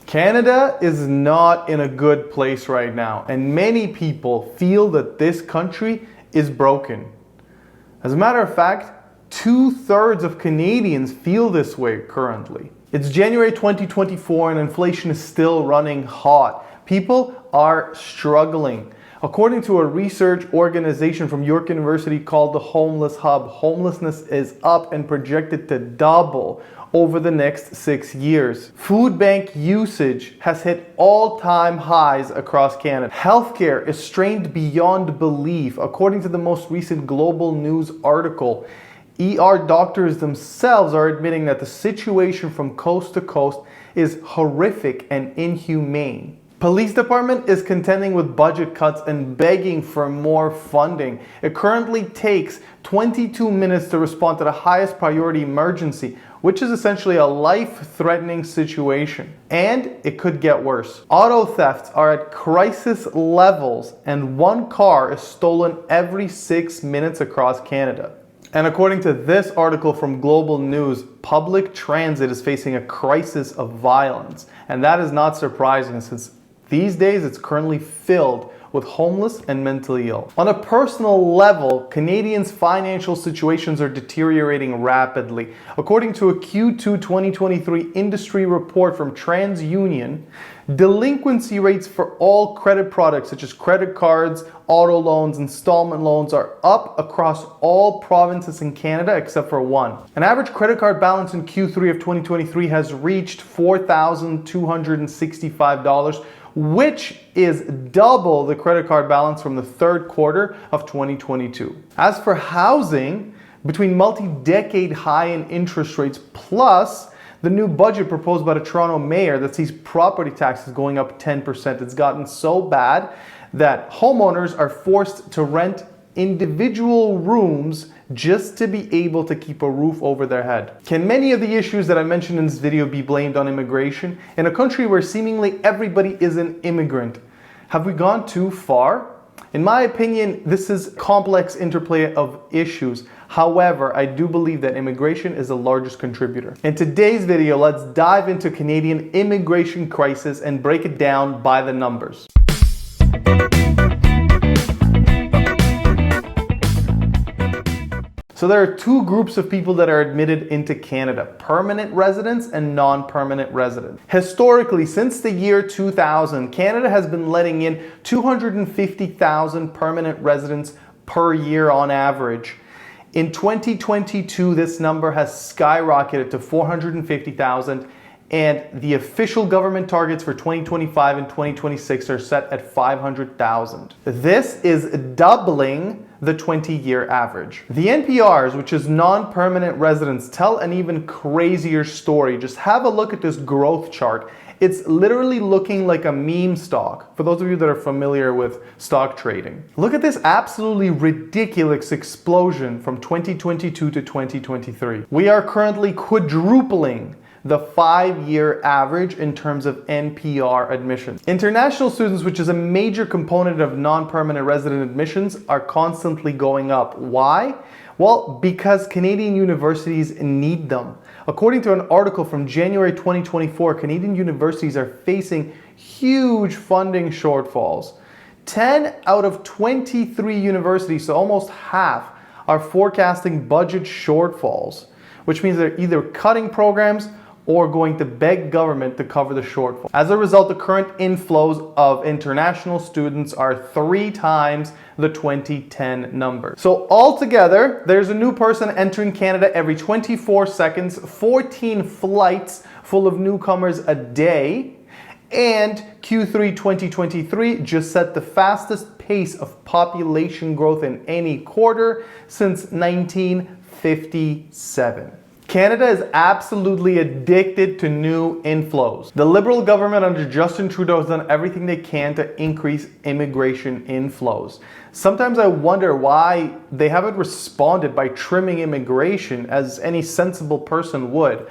Canada is not in a good place right now, and many people feel that this country is broken. As a matter of fact, 2/3 of Canadians feel this way currently. It's January 2024 and inflation is still running hot. People are struggling. According to a research organization from York University called the Homeless Hub, homelessness is up and projected to double over the next 6 years. Food bank usage has hit all-time highs across Canada. Healthcare is strained beyond belief. According to the most recent Global News article, ER doctors themselves are admitting that the situation from coast to coast is horrific and inhumane. Police department is contending with budget cuts and begging for more funding. It currently takes 22 minutes to respond to the highest priority emergency, which is essentially a life-threatening situation. And it could get worse. Auto thefts are at crisis levels and one car is stolen every 6 minutes across Canada. And according to this article from Global News, public transit is facing a crisis of violence. And that is not surprising since these days it's currently filled with homeless and mentally ill. On a personal level, Canadians' financial situations are deteriorating rapidly. According to a Q2 2023 industry report from TransUnion, delinquency rates for all credit products such as credit cards, auto loans, installment loans are up across all provinces in Canada except for one. An average credit card balance in Q3 of 2023 has reached $4,265, which is double the credit card balance from the third quarter of 2022. As for housing, between multi-decade high in interest rates plus the new budget proposed by the Toronto mayor that sees property taxes going up 10%, it's gotten so bad that homeowners are forced to rent individual rooms just to be able to keep a roof over their head. Can many of the issues that I mentioned in this video be blamed on immigration? In a country where seemingly everybody is an immigrant, have we gone too far? In my opinion, this is a complex interplay of issues. However, I do believe that immigration is the largest contributor. In today's video, let's dive into Canadian immigration crisis and break it down by the numbers. So there are two groups of people that are admitted into Canada: permanent residents and non-permanent residents. Historically, since the year 2000, Canada has been letting in 250,000 permanent residents per year on average. In 2022, this number has skyrocketed to 450,000, and the official government targets for 2025 and 2026 are set at 500,000. This is doubling the 20-year average. The NPRs, which is non-permanent residents, tell an even crazier story. Just have a look at this growth chart. It's literally looking like a meme stock, for those of you that are familiar with stock trading. Look at this absolutely ridiculous explosion from 2022 to 2023. We are currently quadrupling the 5-year average in terms of NPR admissions. International students, which is a major component of non-permanent resident admissions, are constantly going up. Why? Well, because Canadian universities need them. According to an article from January 2024, Canadian universities are facing huge funding shortfalls. 10 out of 23 universities, so almost half, are forecasting budget shortfalls, which means they're either cutting programs or going to beg government to cover the shortfall. As a result, the current inflows of international students are 3 times the 2010 number. So altogether, there's a new person entering Canada every 24 seconds, 14 flights full of newcomers a day, and Q3 2023 just set the fastest pace of population growth in any quarter since 1957. Canada is absolutely addicted to new inflows. The Liberal government under Justin Trudeau has done everything they can to increase immigration inflows. Sometimes I wonder why they haven't responded by trimming immigration as any sensible person would.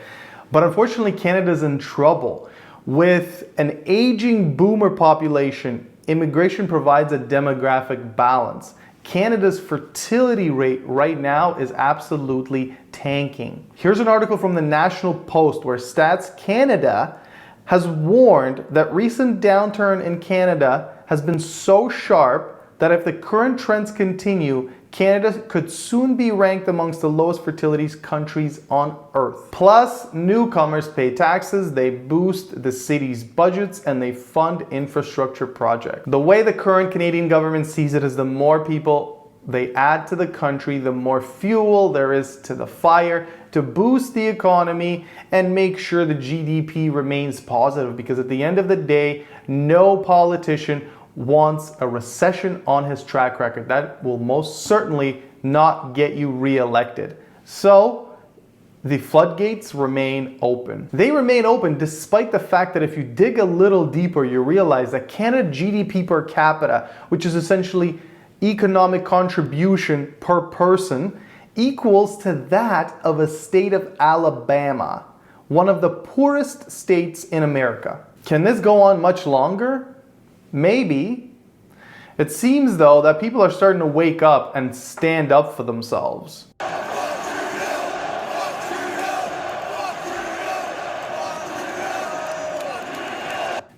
But unfortunately, Canada's in trouble. With an aging boomer population, immigration provides a demographic balance. Canada's fertility rate right now is absolutely tanking. Here's an article from the National Post where Stats Canada has warned that recent downturn in Canada has been so sharp that if the current trends continue, Canada could soon be ranked amongst the lowest fertility countries on earth. Plus, newcomers pay taxes, they boost the city's budgets, and they fund infrastructure projects. The way the current Canadian government sees it is the more people they add to the country, the more fuel there is to the fire to boost the economy and make sure the GDP remains positive, because at the end of the day, no politician wants a recession on his track record. That will most certainly not get you re-elected. So the floodgates remain open. They remain open despite the fact that if you dig a little deeper, you realize that Canada GDP per capita, which is essentially economic contribution per person, equals to that of a state of Alabama, one of the poorest states in America. Can this go on much longer? Maybe. It seems though that people are starting to wake up and stand up for themselves.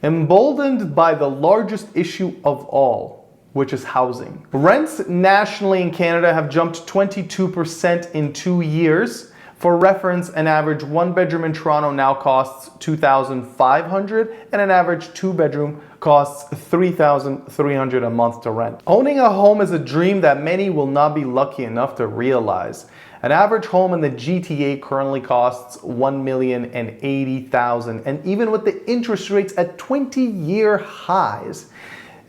Emboldened by the largest issue of all, which is housing. Rents nationally in Canada have jumped 22% in 2 years. For reference, an average one-bedroom in Toronto now costs $2,500 and an average two-bedroom costs $3,300 a month to rent. Owning a home is a dream that many will not be lucky enough to realize. An average home in the GTA currently costs $1,080,000, and even with the interest rates at 20-year highs,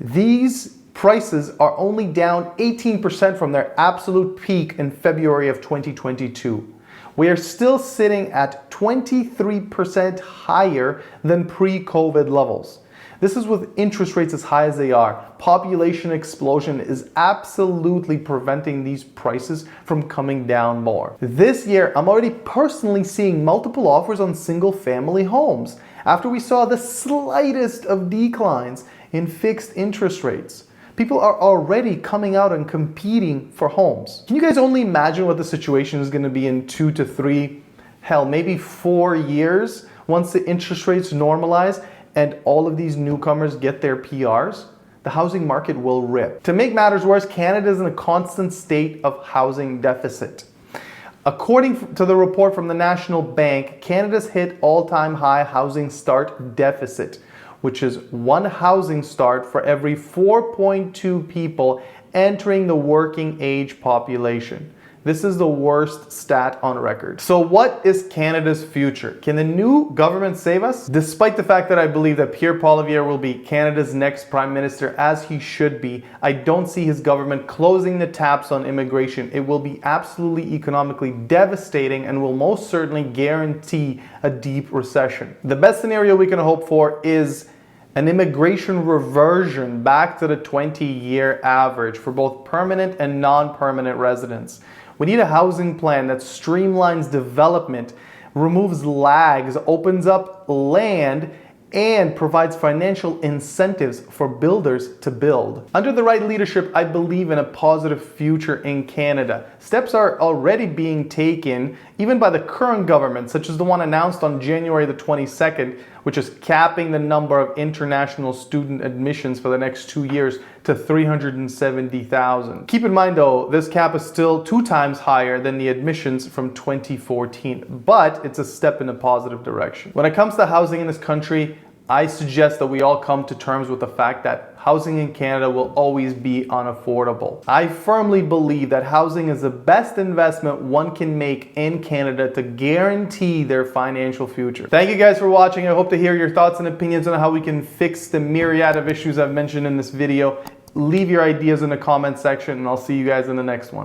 these prices are only down 18% from their absolute peak in February of 2022. We are still sitting at 23% higher than pre-COVID levels. This is with interest rates as high as they are. Population explosion is absolutely preventing these prices from coming down more. This year, I'm already personally seeing multiple offers on single-family homes after we saw the slightest of declines in fixed interest rates. People are already coming out and competing for homes. Can you guys only imagine what the situation is going to be in 2 to 3, hell, maybe 4 years once the interest rates normalize and all of these newcomers get their PRs? The housing market will rip. To make matters worse, Canada is in a constant state of housing deficit. According to the report from the National Bank, Canada's hit all-time high housing start deficit, which is one housing start for every 4.2 people entering the working age population. This is the worst stat on record. So what is Canada's future? Can the new government save us? Despite the fact that I believe that Pierre Poilievre will be Canada's next Prime Minister, as he should be, I don't see his government closing the taps on immigration. It will be absolutely economically devastating and will most certainly guarantee a deep recession. The best scenario we can hope for is an immigration reversion back to the 20-year average for both permanent and non-permanent residents. We need a housing plan that streamlines development, removes lags, opens up land, and provides financial incentives for builders to build. Under the right leadership, I believe in a positive future in Canada. Steps are already being taken, even by the current government, such as the one announced on January the 22nd, which is capping the number of international student admissions for the next 2 years to 370,000. Keep in mind though, this cap is still 2 times higher than the admissions from 2014, but it's a step in a positive direction. When it comes to housing in this country, I suggest that we all come to terms with the fact that housing in Canada will always be unaffordable. I firmly believe that housing is the best investment one can make in Canada to guarantee their financial future. Thank you guys for watching. I hope to hear your thoughts and opinions on how we can fix the myriad of issues I've mentioned in this video. Leave your ideas in the comment section and I'll see you guys in the next one.